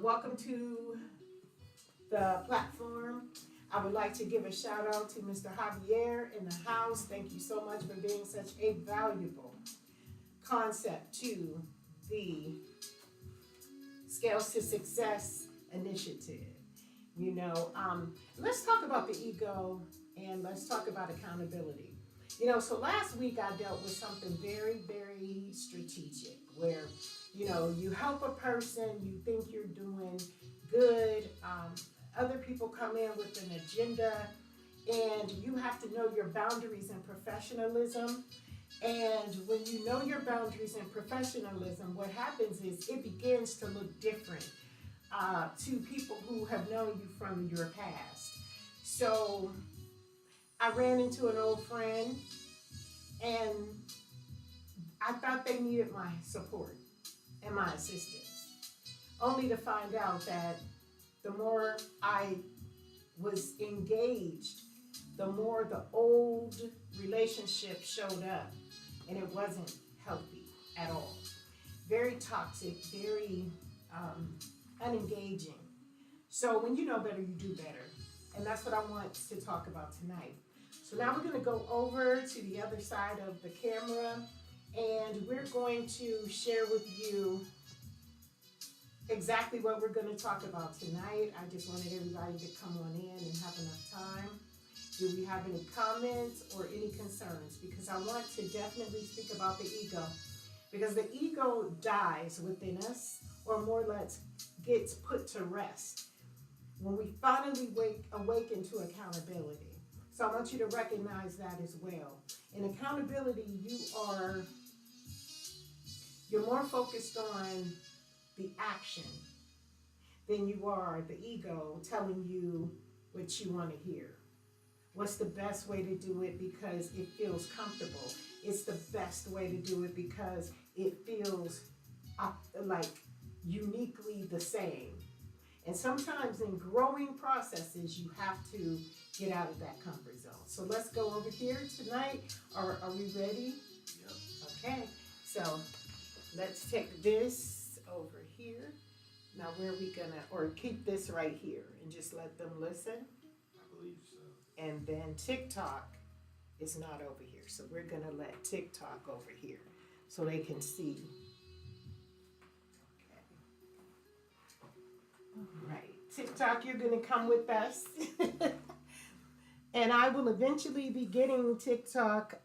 Welcome to the platform. I would like to give a shout out to Mr. Javier in the house. Thank you so much for being such a valuable concept to the Scales to Success initiative. Let's talk about the ego and let's talk about accountability. So last week I dealt with something very, very strategic where, you help a person, you think you're doing good. Other people come in with an agenda, and you have to know your boundaries and professionalism. And when you know your boundaries and professionalism, what happens is it begins to look different to people who have known you from your past. So I ran into an old friend, and I thought they needed my support and my assistance, only to find out that the more I was engaged, the more the old relationship showed up, and it wasn't healthy at all. Very toxic, very unengaging. So when you know better, you do better. And that's what I want to talk about tonight. So now we're going to go over to the other side of the camera, and we're going to share with you exactly what we're going to talk about tonight. I just wanted everybody to come on in and have enough time. Do we have any comments or any concerns? Because I want to definitely speak about the ego. Because the ego dies within us, or more or less gets put to rest when we finally awaken to accountability. So I want you to recognize that as well. In accountability, you're more focused on the action than you are the ego telling you what you want to hear. What's the best way to do it because it feels comfortable? It's the best way to do it because it feels like uniquely the same. And sometimes in growing processes, you have to get out of that comfort zone. So let's go over here tonight. Are we ready? Yep. Okay. So let's take this over here. Now where are we gonna, or keep this right here and just let them listen? I believe so. And then TikTok is not over here. So we're gonna let TikTok over here so they can see. All right, TikTok, you're going to come with us. And I will eventually be getting TikTok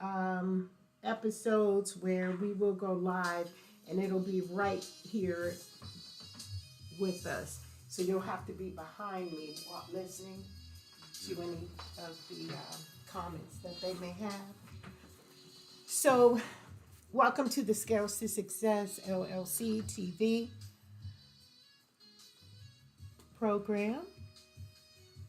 episodes where we will go live, and it'll be right here with us. So you'll have to be behind me while listening to any of the comments that they may have. So welcome to the Scales to Success LLC TV program.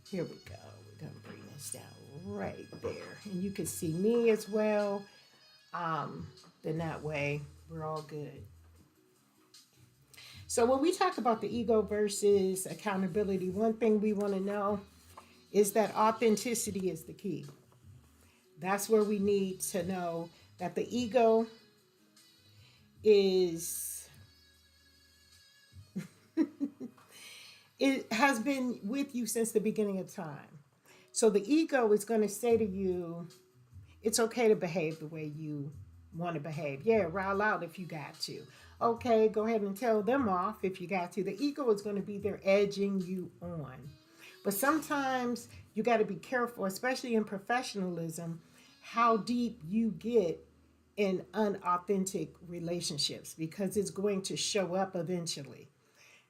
Here we go. We're going to bring this down right there. And you can see me as well. Then that way we're all good. So when we talk about the ego versus accountability, one thing we want to know is that authenticity is the key. That's where we need to know that the ego is it has been with you since the beginning of time. So the ego is going to say to you, it's okay to behave the way you want to behave. Yeah, rile out if you got to. Okay, go ahead and tell them off if you got to. The ego is going to be there edging you on. But sometimes you got to be careful, especially in professionalism, how deep you get in unauthentic relationships, because it's going to show up eventually.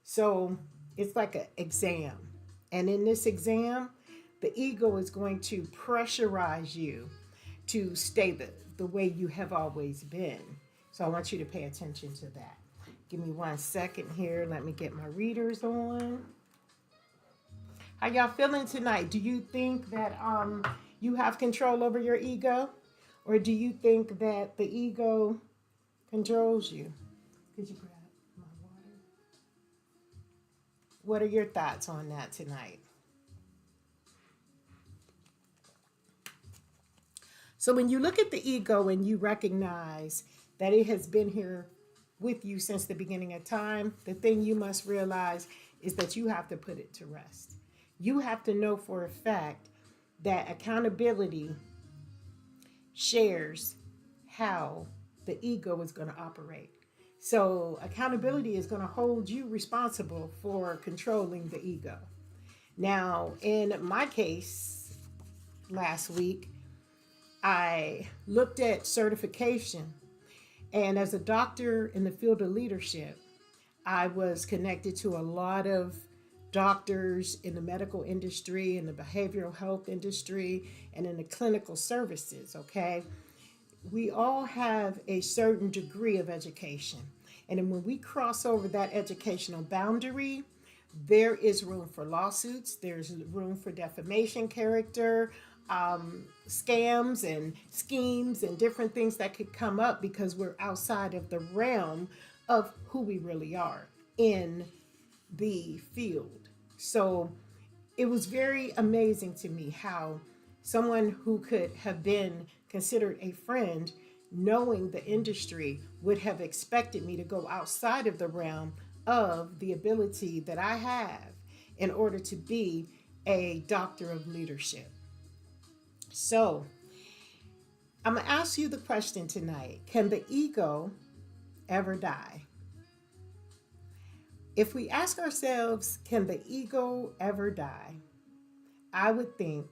So it's like an exam. And in this exam, the ego is going to pressurize you to stay the way you have always been. So I want you to pay attention to that. Give me 1 second here. Let me get my readers on. How y'all feeling tonight? Do you think that you have control over your ego? Or do you think that the ego controls you? Could you grab my water? What are your thoughts on that tonight? So when you look at the ego and you recognize that it has been here with you since the beginning of time, the thing you must realize is that you have to put it to rest. You have to know for a fact that accountability shares how the ego is going to operate. So, accountability is going to hold you responsible for controlling the ego. Now, in my case, last week, I looked at certification, and as a doctor in the field of leadership, I was connected to a lot of doctors in the medical industry, in the behavioral health industry, and in the clinical services. Okay. We all have a certain degree of education. And then when we cross over that educational boundary, there is room for lawsuits, there's room for defamation, character, scams, and schemes, and different things that could come up because we're outside of the realm of who we really are in the field. So it was very amazing to me how someone who could have been considered a friend, knowing the industry, would have expected me to go outside of the realm of the ability that I have in order to be a doctor of leadership. So I'm going to ask you the question tonight: can the ego ever die? If we ask ourselves, can the ego ever die? I would think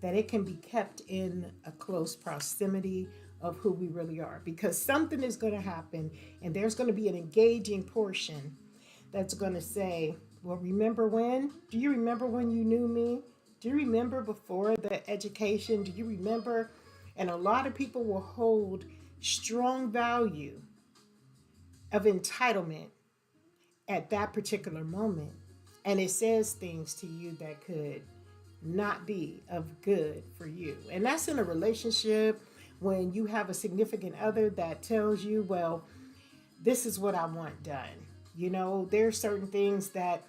that it can be kept in a close proximity of who we really are, because something is going to happen and there's going to be an engaging portion that's going to say, well, remember when? Do you remember when you knew me? Do you remember before the education? Do you remember? And a lot of people will hold strong value of entitlement at that particular moment. And it says things to you that could not be of good for you. And that's in a relationship when you have a significant other that tells you, well, this is what I want done. You know, there are certain things that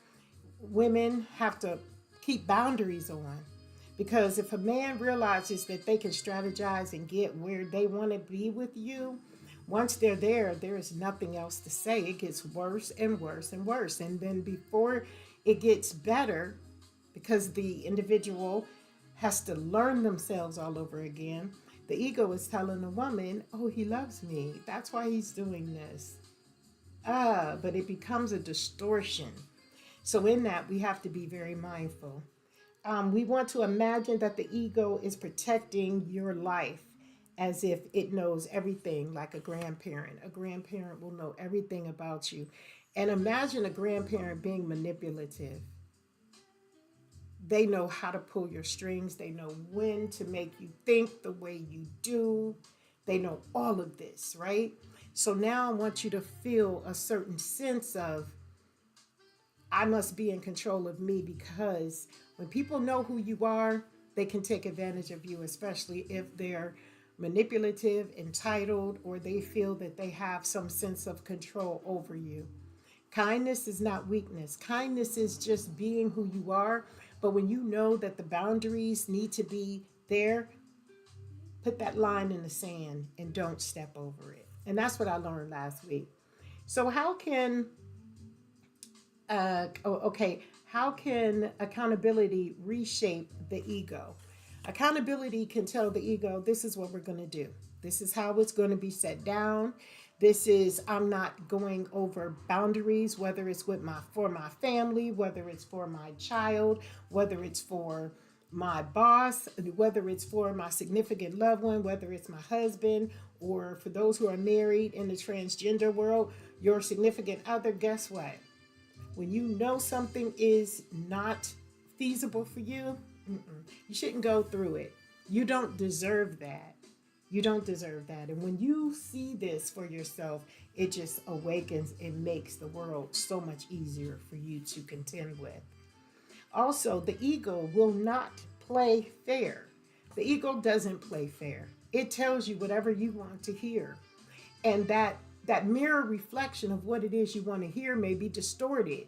women have to keep boundaries on. Because if a man realizes that they can strategize and get where they want to be with you, once they're there, there is nothing else to say. It gets worse and worse and worse. And then before it gets better, because the individual has to learn themselves all over again, the ego is telling the woman, oh, he loves me. That's why he's doing this. But it becomes a distortion. So in that, we have to be very mindful. We want to imagine that the ego is protecting your life as if it knows everything, like a grandparent. A grandparent will know everything about you. And imagine a grandparent being manipulative. They know how to pull your strings. They know when to make you think the way you do. They know all of this, right? So now I want you to feel a certain sense of, I must be in control of me, because when people know who you are, they can take advantage of you, especially if they're manipulative, entitled, or they feel that they have some sense of control over you. Kindness is not weakness. Kindness is just being who you are. But when you know that the boundaries need to be there, put that line in the sand and don't step over it. And that's what I learned last week. So how can how can accountability reshape the ego? Accountability can tell the ego, this is what we're going to do. This is how it's going to be set down. This is, I'm not going over boundaries, whether it's for my family, whether it's for my child, whether it's for my boss, whether it's for my significant loved one, whether it's my husband, or for those who are married in the transgender world, your significant other. Guess what? When you know something is not feasible for you, you shouldn't go through it. You don't deserve that. You don't deserve that. And when you see this for yourself, it just awakens and makes the world so much easier for you to contend with. Also, the ego will not play fair. The ego doesn't play fair. It tells you whatever you want to hear. And that mirror reflection of what it is you want to hear may be distorted.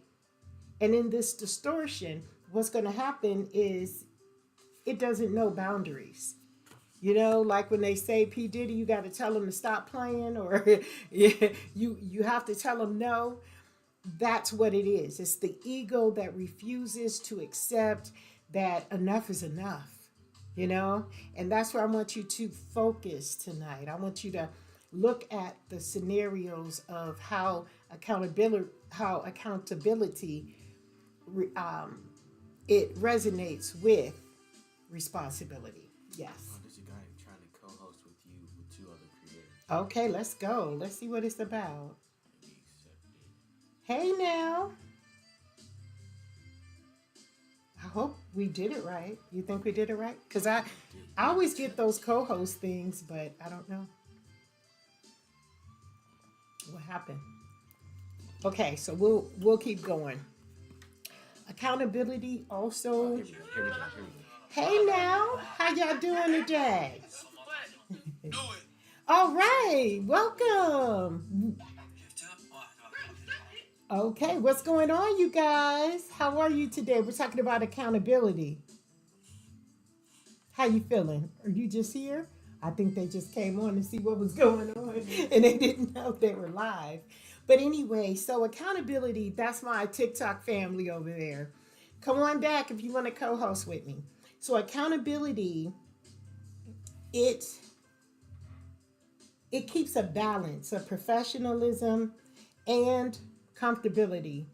And in this distortion, what's going to happen is it doesn't know boundaries. You know, like when they say P. Diddy, you got to tell him to stop playing, or you have to tell him no. That's what it is. It's the ego that refuses to accept that enough is enough, you know? And that's where I want you to focus tonight. I want you to look at the scenarios of how accountability um, it resonates with responsibility. Yes. Oh, there's a guy trying to co-host with you with two other creators. Okay, let's go. Let's see what it's about. Maybe accepted. Hey now. I hope we did it right. You think we did it right? Because I always get those co-host things, but I don't know what happened. Okay, so we'll keep going. Accountability Oh, also. here we go. Here we go. Here we go. Hey now, how y'all doing today? All right, welcome. Okay, what's going on, you guys? How are you today? We're talking about accountability. How you feeling? Are you just here? I think they just came on to see what was going on and they didn't know they were live. But anyway, so accountability, that's my TikTok family over there. Come on back if you want to co-host with me. So accountability, it it keeps a balance of professionalism and comfortability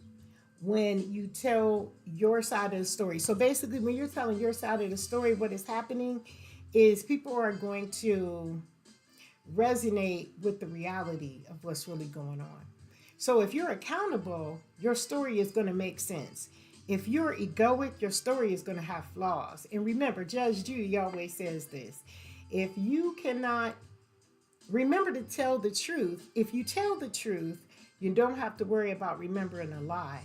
when you tell your side of the story. So basically, when you're telling your side of the story, what is happening is people are going to resonate with the reality of what's really going on. So if you're accountable, your story is going to make sense. If you're egoic, your story is going to have flaws. And remember, Judge Judy always says this: if you cannot remember to tell the truth, if you tell the truth, you don't have to worry about remembering a lie.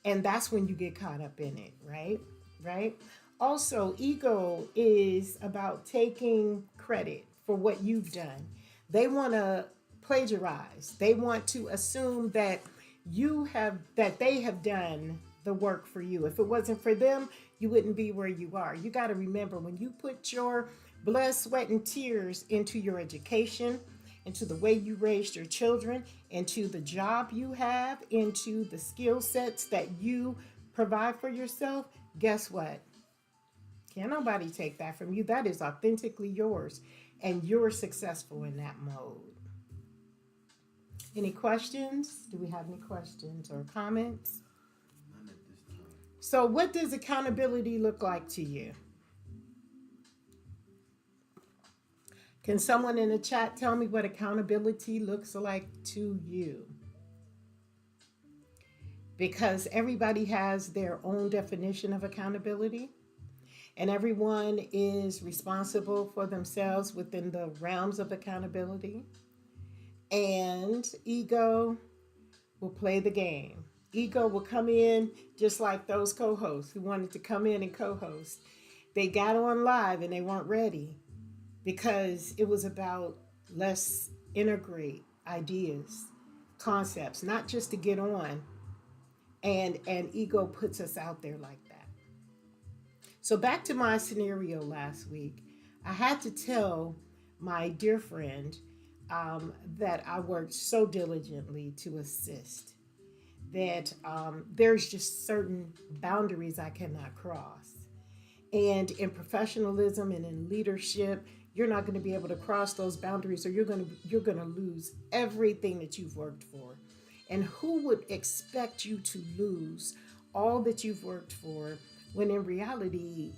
And that's when you get caught up in it, right? Right? Also, ego is about taking credit for what you've done. They want to plagiarize. They want to assume that they have done the work for you. If it wasn't for them, you wouldn't be where you are. You got to remember, when you put your blood, sweat, and tears into your education, into the way you raised your children, into the job you have, into the skill sets that you provide for yourself, guess what? Can't nobody take that from you. That is authentically yours, and you're successful in that mode. Any questions? Do we have any questions or comments? None at this time. So, what does accountability look like to you? Can someone in the chat tell me what accountability looks like to you? Because everybody has their own definition of accountability, and everyone is responsible for themselves within the realms of accountability. And ego will play the game. Ego will come in just like those co hosts who wanted to come in and co host. They got on live and they weren't ready because it was about let's integrate ideas, concepts, not just to get on. And ego puts us out there like that. So back to my scenario last week, I had to tell my dear friend that I worked so diligently to assist that there's just certain boundaries I cannot cross. And in professionalism and in leadership, you're not going to be able to cross those boundaries, or you're going to lose everything that you've worked for. And who would expect you to lose all that you've worked for when in reality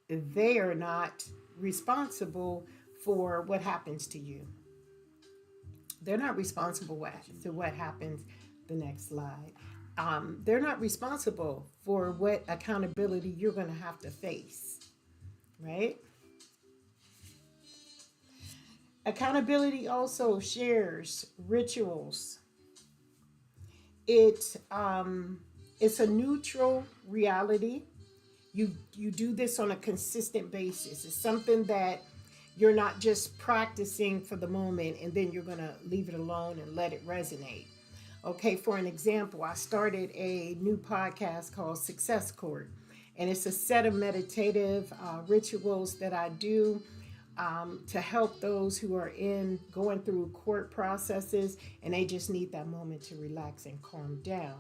they are not responsible for what happens to you? They're not responsible to what happens. The next slide. They're not responsible for what accountability you're going to have to face, right? Accountability also shares rituals. It's a neutral reality. You do this on a consistent basis. It's something that you're not just practicing for the moment and then you're going to leave it alone and let it resonate. Okay, for an example, I started a new podcast called Success Court, and it's a set of meditative rituals that I do to help those who are in going through court processes and they just need that moment to relax and calm down.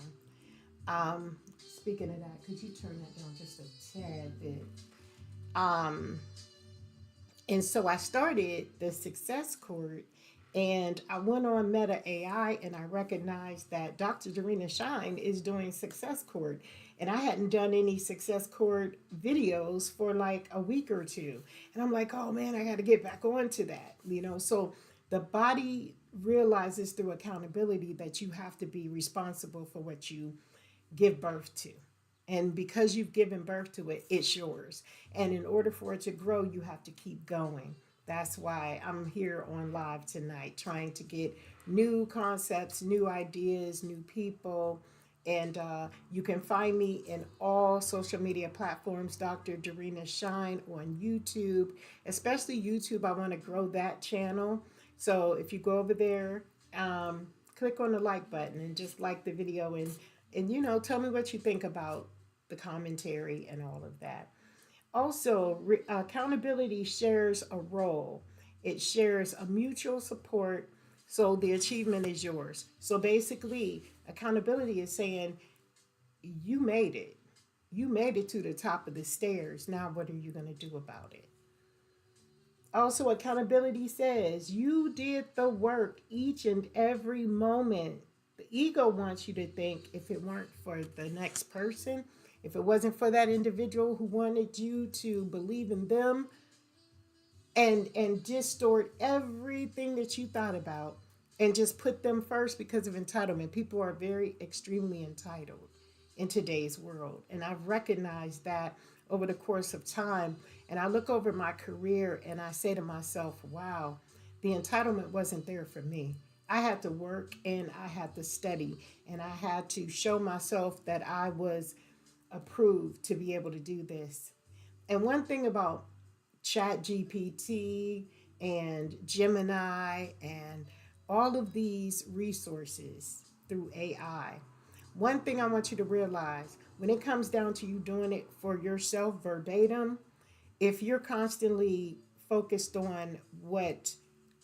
Um, Speaking of that, could you turn that down just a tad bit? Um, and so I started the Success Court, and I went on Meta AI and I recognized that Dr. Dorena Shine is doing Success Court. And I hadn't done any Success Court videos for like a week or two. And I'm like, oh man, I got to get back onto that. So the body realizes through accountability that you have to be responsible for what you give birth to. And because you've given birth to it, it's yours. And in order for it to grow, you have to keep going. That's why I'm here on live tonight, trying to get new concepts, new ideas, new people. And you can find me in all social media platforms, Dr. Dorena Shine on YouTube, especially YouTube. I want to grow that channel. So if you go over there, click on the like button and just like the video and tell me what you think about the commentary and all of that. Also, accountability shares a role. It shares a mutual support, so the achievement is yours. So basically, accountability is saying you made it. You made it to the top of the stairs. Now what are you going to do about it? Also, accountability says you did the work each and every moment. The ego wants you to think if it weren't for the next person, if it wasn't for that individual who wanted you to believe in them and distort everything that you thought about and just put them first because of entitlement. People are very extremely entitled in today's world. And I've recognized that over the course of time. And I look over my career and I say to myself, wow, the entitlement wasn't there for me. I had to work and I had to study and I had to show myself that I was approved to be able to do this. And one thing about Chat GPT and Gemini and all of these resources through AI, one thing I want you to realize when it comes down to you doing it for yourself verbatim, if you're constantly focused on what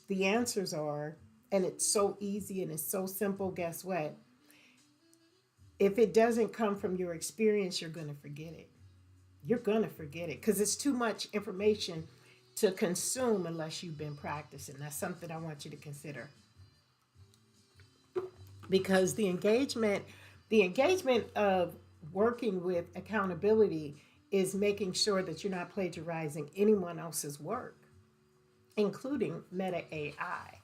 the answers are and it's so easy and it's so simple, guess what? If it doesn't come from your experience, you're going to forget it. You're going to forget it because it's too much information to consume unless you've been practicing. That's something I want you to consider because the engagement of working with accountability is making sure that you're not plagiarizing anyone else's work, including Meta AI.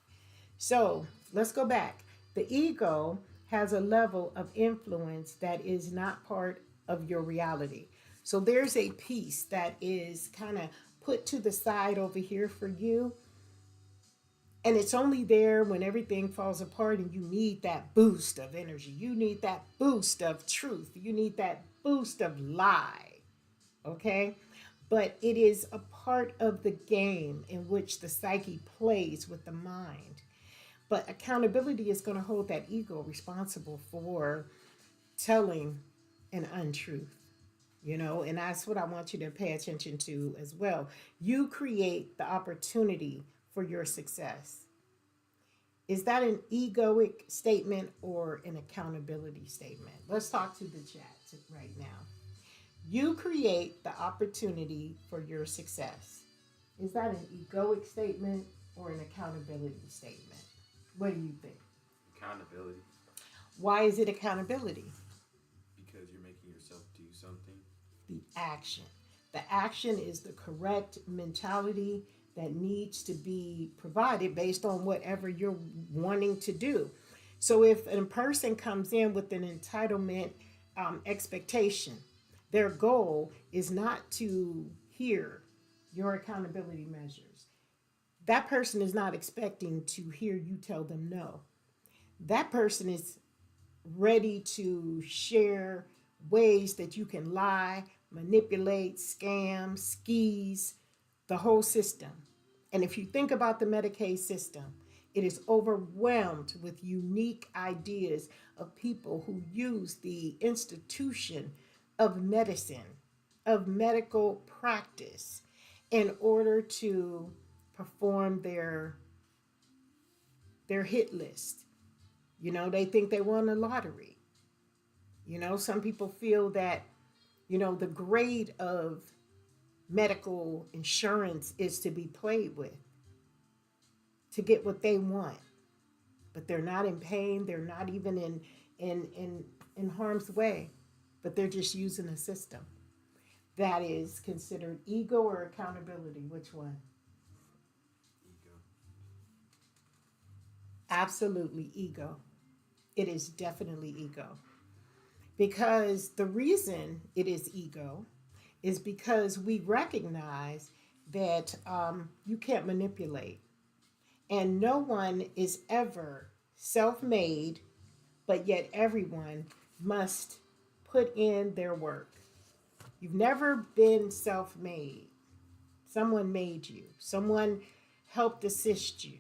So let's go back. The ego has a level of influence that is not part of your reality. So there's a piece that is kind of put to the side over here for you. And it's only there when everything falls apart and you need that boost of energy. You need that boost of truth. You need that boost of lie. Okay? But it is a part of the game in which the psyche plays with the mind. But accountability is going to hold that ego responsible for telling an untruth, and that's what I want you to pay attention to as well. You create the opportunity for your success. Is that an egoic statement or an accountability statement? Let's talk to the chat right now. You create the opportunity for your success. Is that an egoic statement or an accountability statement? What do you think? Accountability. Why is it accountability? Because you're making yourself do something. The action. The action is the correct mentality that needs to be provided based on whatever you're wanting to do. So if a person comes in with an entitlement expectation, their goal is not to hear your accountability measures. That person is not expecting to hear you tell them no. That person is ready to share ways that you can lie, manipulate, scam, skis, the whole system. And if you think about the Medicaid system, it is overwhelmed with unique ideas of people who use the institution of medicine, of medical practice, in order to perform their hit list. They think they won the lottery. Some people feel that, the grade of medical insurance is to be played with to get what they want. But they're not in pain, they're not even in harm's way, but they're just using a system. That is considered ego or accountability. Which one? Ego. Absolutely ego. It is definitely ego. Because the reason it is ego is because we recognize that you can't manipulate. And no one is ever self made, but yet everyone must put in their work. You've never been self made. Someone made you, someone helped assist you,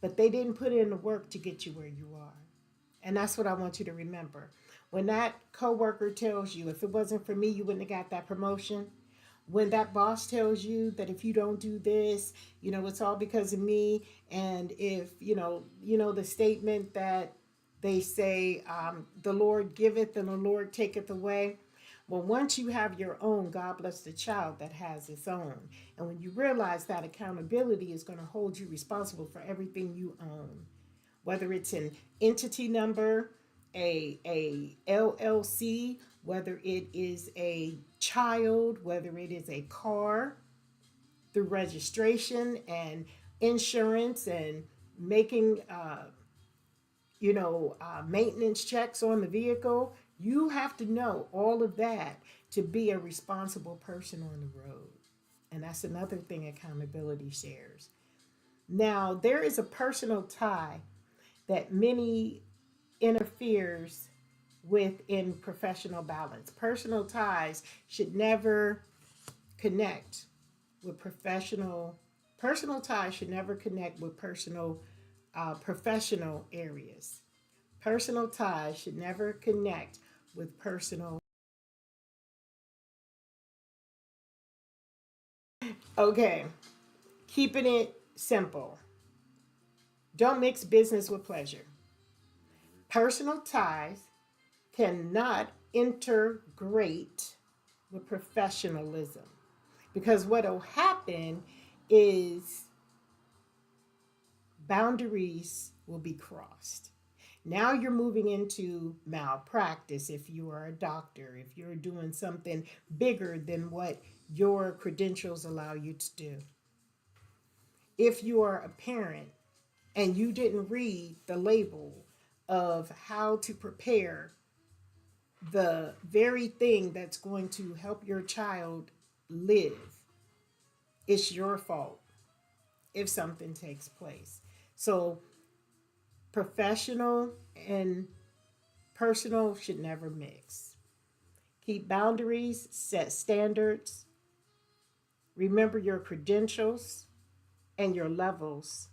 but they didn't put in the work to get you where you are. And that's what I want you to remember. When that coworker tells you, if it wasn't for me, you wouldn't have got that promotion. When that boss tells you that if you don't do this, it's all because of me. And if, the statement that they say, the Lord giveth and the Lord taketh away. Well, once you have your own, God bless the child that has its own. And when you realize that accountability is going to hold you responsible for everything you own, whether it's an entity number, a LLC, whether it is a child, whether it is a car, through registration and insurance and making maintenance checks on the vehicle. You have to know all of that to be a responsible person on the road. And that's another thing accountability shares. Now, there is a personal tie that many interferes with in professional balance. Should never connect with personal ties should never connect with professional areas. Personal ties should never connect with personal. Okay, keeping it simple. Don't mix business with pleasure. Personal ties cannot integrate with professionalism because what will happen is boundaries will be crossed. Now you're moving into malpractice if you are a doctor, if you're doing something bigger than what your credentials allow you to do. If you are a parent and you didn't read the label of how to prepare the very thing that's going to help your child live, it's your fault if something takes place. So, professional and personal should never mix. Keep boundaries, set standards, remember your credentials and your levels,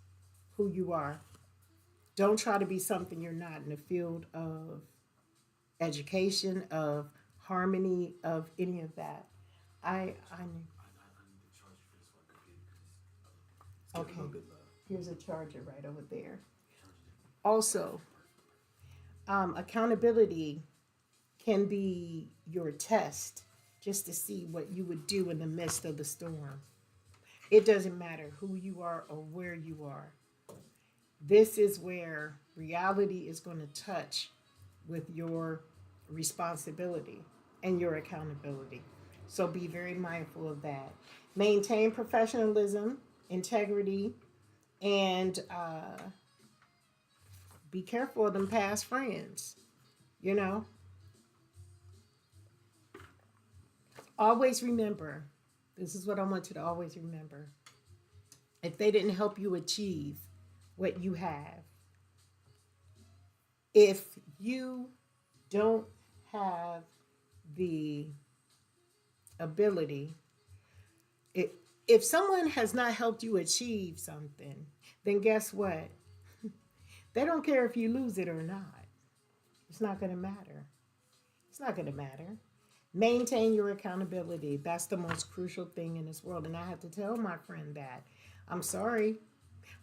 who you are. Don't try to be something you're not in the field of education, of harmony, of any of that. I I need to charge you for this one computer because it's getting a okay. little bit low. Here's a charger right over there. Charge it. Also, accountability can be your test just to see what you would do in the midst of the storm. It doesn't matter who you are or where you are. This is where reality is going to touch with your responsibility and your accountability. So be very mindful of that. Maintain professionalism, integrity, and be careful of them past friends. You know, always remember, this is what I want you to always remember. If they didn't help you achieve what you have, if you don't have the ability, if, if someone has not helped you achieve something, then guess what? They don't care if you lose it or not. It's not going to matter. It's not going to matter. Maintain your accountability. That's the most crucial thing in this world. And I have to tell my friend that. I'm sorry.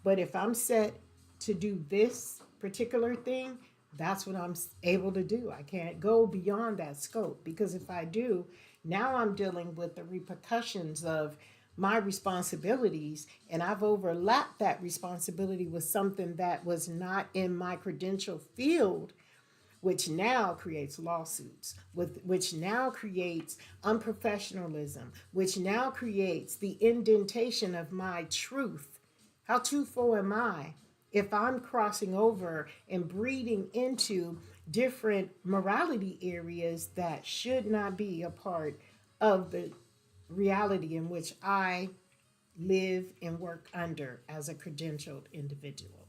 But if I'm set to do this particular thing, that's what I'm able to do. I can't go beyond that scope because if I do, now I'm dealing with the repercussions of my responsibilities, and I've overlapped that responsibility with something that was not in my credential field, which now creates lawsuits, which now creates unprofessionalism, which now creates the indentation of my truth. How truthful am I if I'm crossing over and breeding into different morality areas that should not be a part of the reality in which I live and work under as a credentialed individual?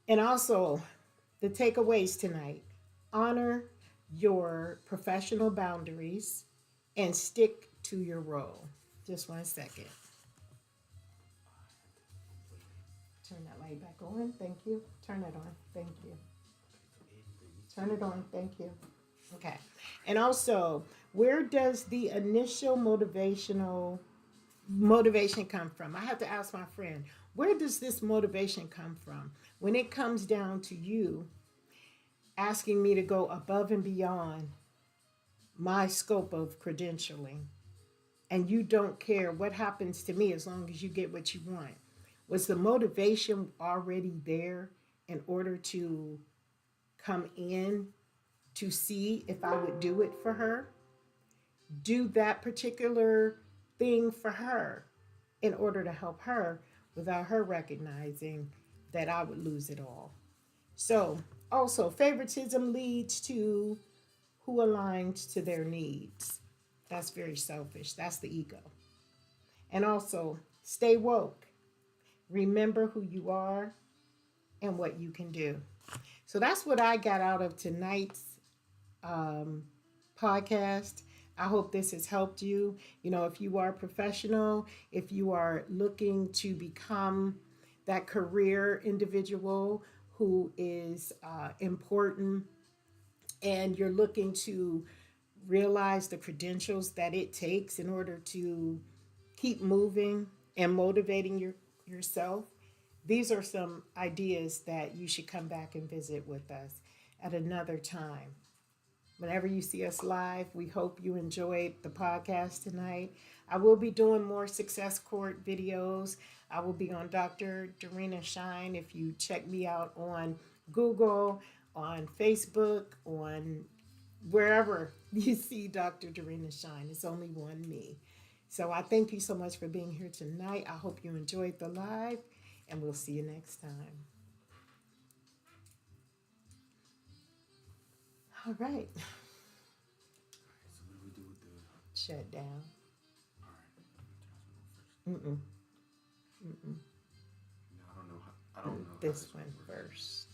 And also, the takeaways tonight: honor your professional boundaries and stick to your role. Just 1 second. Turn that light back on. Thank you. Turn it on. Thank you. Turn it on. Thank you. Okay. And also, where does the initial motivation come from? I have to ask my friend, where does this motivation come from? When it comes down to you asking me to go above and beyond my scope of credentialing, and you don't care what happens to me as long as you get what you want. Was the motivation already there in order to come in to see if I would do it for her? Do that particular thing for her in order to help her without her recognizing that I would lose it all. So, also, favoritism leads to who aligns to their needs. That's very selfish. That's the ego. And also, stay woke. Remember who you are and what you can do. So that's what I got out of tonight's um, podcast. I hope this has helped you. You know, if you are a professional, if you are looking to become that career individual who is important, and you're looking to realize the credentials that it takes in order to keep moving and motivating yourself, these are some ideas that you should come back and visit with us at another time. Whenever you see us live, we hope you enjoyed the podcast tonight. I will be doing more Success Court videos. I will be on Dr. Dorena Shine. If you check me out on Google, on Facebook, on wherever you see Dr. Dorena Shine, it's only one me. So I thank you so much for being here tonight. I hope you enjoyed the live, and we'll see you next time. All right. So what do we do with the? Shut down. All right, Jasmine go first. Mm-mm. Mm-mm. No, I don't know. I don't know. How This this one works. first.